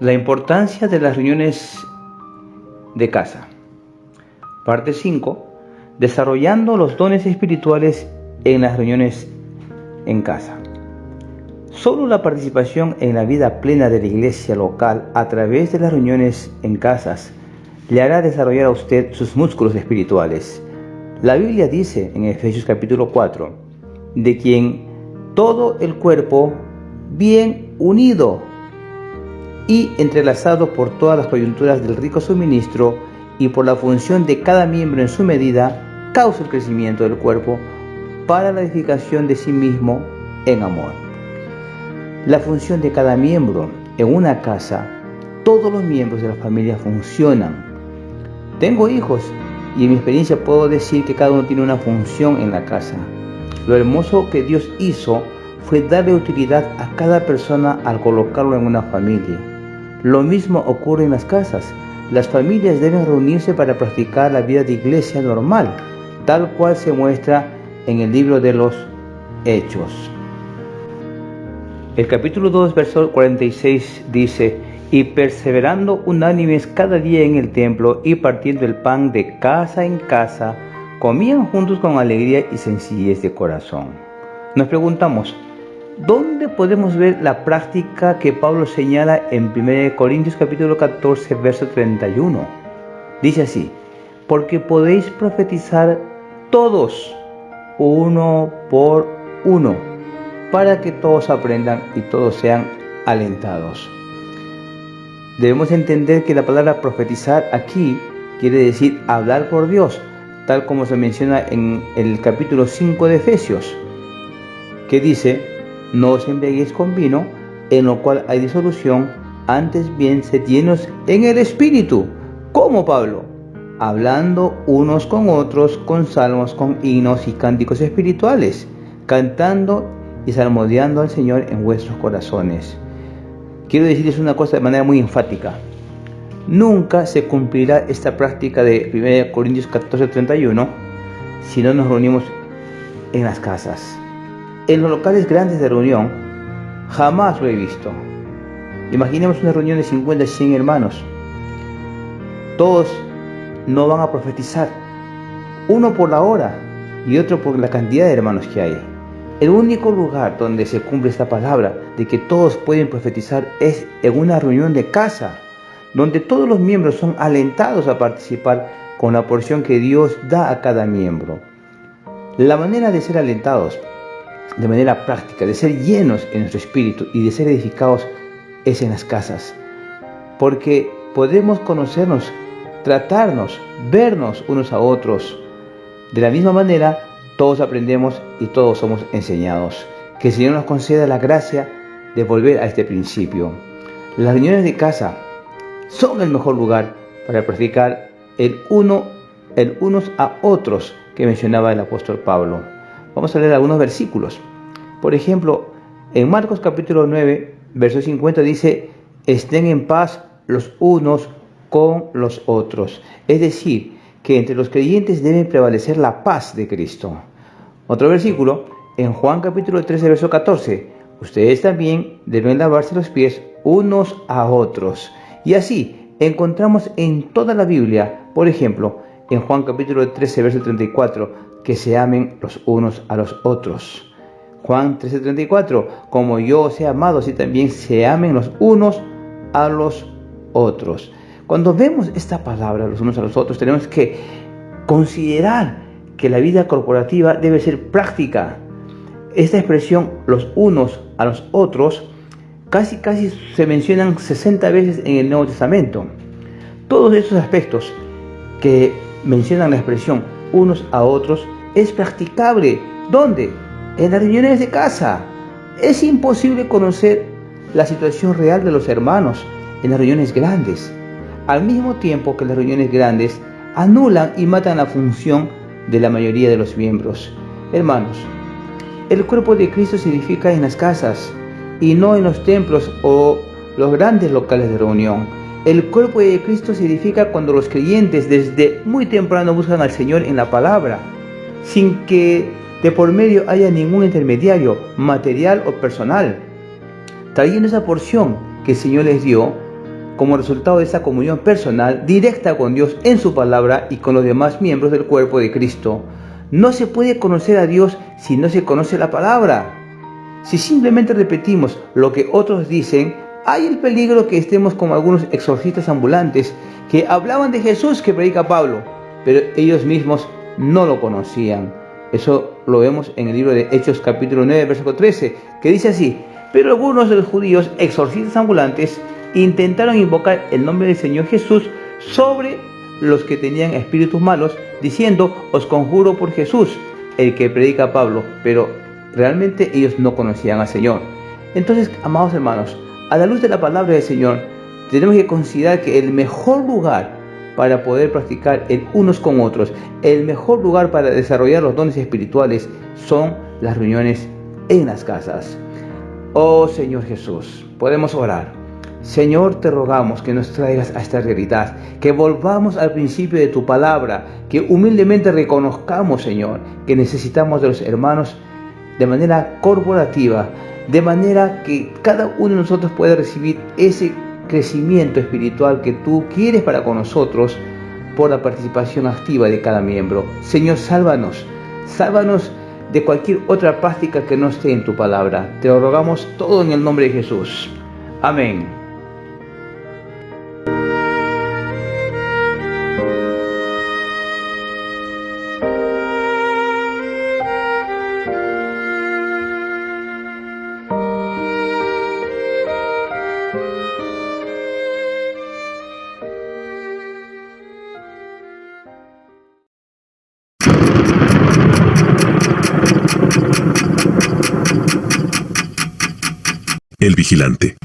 La importancia de las reuniones de casa. Parte 5. Desarrollando los dones espirituales en las reuniones en casa. Solo la participación en la vida plena de la iglesia local a través de las reuniones en casas le hará desarrollar a usted sus músculos espirituales. La Biblia dice en Efesios capítulo 4, de quien todo el cuerpo bien unido y entrelazado por todas las coyunturas del rico suministro y por la función de cada miembro en su medida, causa el crecimiento del cuerpo para la edificación de sí mismo en amor. La función de cada miembro en una casa, todos los miembros de la familia funcionan. Tengo hijos y en mi experiencia puedo decir que cada uno tiene una función en la casa. Lo hermoso que Dios hizo fue darle utilidad a cada persona al colocarlo en una familia. Lo mismo ocurre en las casas. Las familias deben reunirse para practicar la vida de iglesia normal, tal cual se muestra en el libro de los Hechos. El capítulo 2, verso 46 dice: y perseverando unánimes cada día en el templo y partiendo el pan de casa en casa, comían juntos con alegría y sencillez de corazón. Nos preguntamos, ¿dónde podemos ver la práctica que Pablo señala en 1 Corintios capítulo 14, verso 31? Dice así: porque podéis profetizar todos, uno por uno, para que todos aprendan y todos sean alentados. Debemos entender que la palabra profetizar aquí quiere decir hablar por Dios, tal como se menciona en el capítulo 5 de Efesios, que dice: no os embriaguéis con vino, en lo cual hay disolución, antes bien sed llenos en el Espíritu, como Pablo, hablando unos con otros con salmos, con himnos y cánticos espirituales, cantando y salmodiando al Señor en vuestros corazones. Quiero decirles una cosa de manera muy enfática. Nunca se cumplirá esta práctica de 1 Corintios 14, 31 si no nos reunimos en las casas. En los locales grandes de reunión, jamás lo he visto. Imaginemos una reunión de 50, 100 hermanos. Todos no van a profetizar, uno por la hora y otro por la cantidad de hermanos que hay. El único lugar donde se cumple esta palabra de que todos pueden profetizar es en una reunión de casa, donde todos los miembros son alentados a participar con la porción que Dios da a cada miembro. La manera de ser alentados de manera práctica, de ser llenos en nuestro espíritu y de ser edificados es en las casas, porque podemos conocernos, tratarnos, vernos unos a otros. De la misma manera, todos aprendemos y todos somos enseñados. Que el Señor nos conceda la gracia de volver a este principio. Las reuniones de casa son el mejor lugar para practicar el unos a otros que mencionaba el apóstol Pablo. Vamos a leer algunos versículos. Por ejemplo, en Marcos capítulo 9, verso 50 dice: estén en paz los unos con los otros. Es decir, que entre los creyentes debe prevalecer la paz de Cristo. Otro versículo, en Juan capítulo 13, verso 14: ustedes también deben lavarse los pies unos a otros. Y así encontramos en toda la Biblia, por ejemplo, en Juan capítulo 13, verso 34, que se amen los unos a los otros. Juan 13:34, como yo os he amado, así también se amen los unos a los otros. Cuando vemos esta palabra, los unos a los otros, tenemos que considerar que la vida corporativa debe ser práctica. Esta expresión, los unos a los otros, casi se mencionan 60 veces en el Nuevo Testamento. Todos estos aspectos que mencionan la expresión unos a otros es practicable. ¿Dónde? En las reuniones de casa. Es imposible conocer la situación real de los hermanos en las reuniones grandes, al mismo tiempo que las reuniones grandes anulan y matan la función de la mayoría de los miembros. Hermanos, el cuerpo de Cristo se edifica en las casas y no en los templos o los grandes locales de reunión. El cuerpo de Cristo se edifica cuando los creyentes desde muy temprano buscan al Señor en la palabra, sin que de por medio haya ningún intermediario, material o personal, trayendo esa porción que el Señor les dio como resultado de esa comunión personal directa con Dios en su palabra y con los demás miembros del cuerpo de Cristo. No se puede conocer a Dios si no se conoce la palabra. Si simplemente repetimos lo que otros dicen, hay el peligro que estemos como algunos exorcistas ambulantes que hablaban de Jesús que predica Pablo, pero ellos mismos no lo conocían. Eso lo vemos en el libro de Hechos capítulo 9, versículo 13, que dice así: pero algunos de los judíos exorcistas ambulantes intentaron invocar el nombre del Señor Jesús sobre los que tenían espíritus malos, diciendo: os conjuro por Jesús, el que predica Pablo. Pero realmente ellos no conocían al Señor. Entonces, amados hermanos, a la luz de la palabra del Señor, tenemos que considerar que el mejor lugar para poder practicar el unos con otros, el mejor lugar para desarrollar los dones espirituales, son las reuniones en las casas. Oh Señor Jesús, podemos orar. Señor, te rogamos que nos traigas a esta realidad, que volvamos al principio de tu palabra, que humildemente reconozcamos, Señor, que necesitamos de los hermanos de manera corporativa, de manera que cada uno de nosotros pueda recibir ese crecimiento espiritual que tú quieres para con nosotros por la participación activa de cada miembro. Señor, sálvanos de cualquier otra práctica que no esté en tu palabra. Te lo rogamos todo en el nombre de Jesús. Amén. El Vigilante.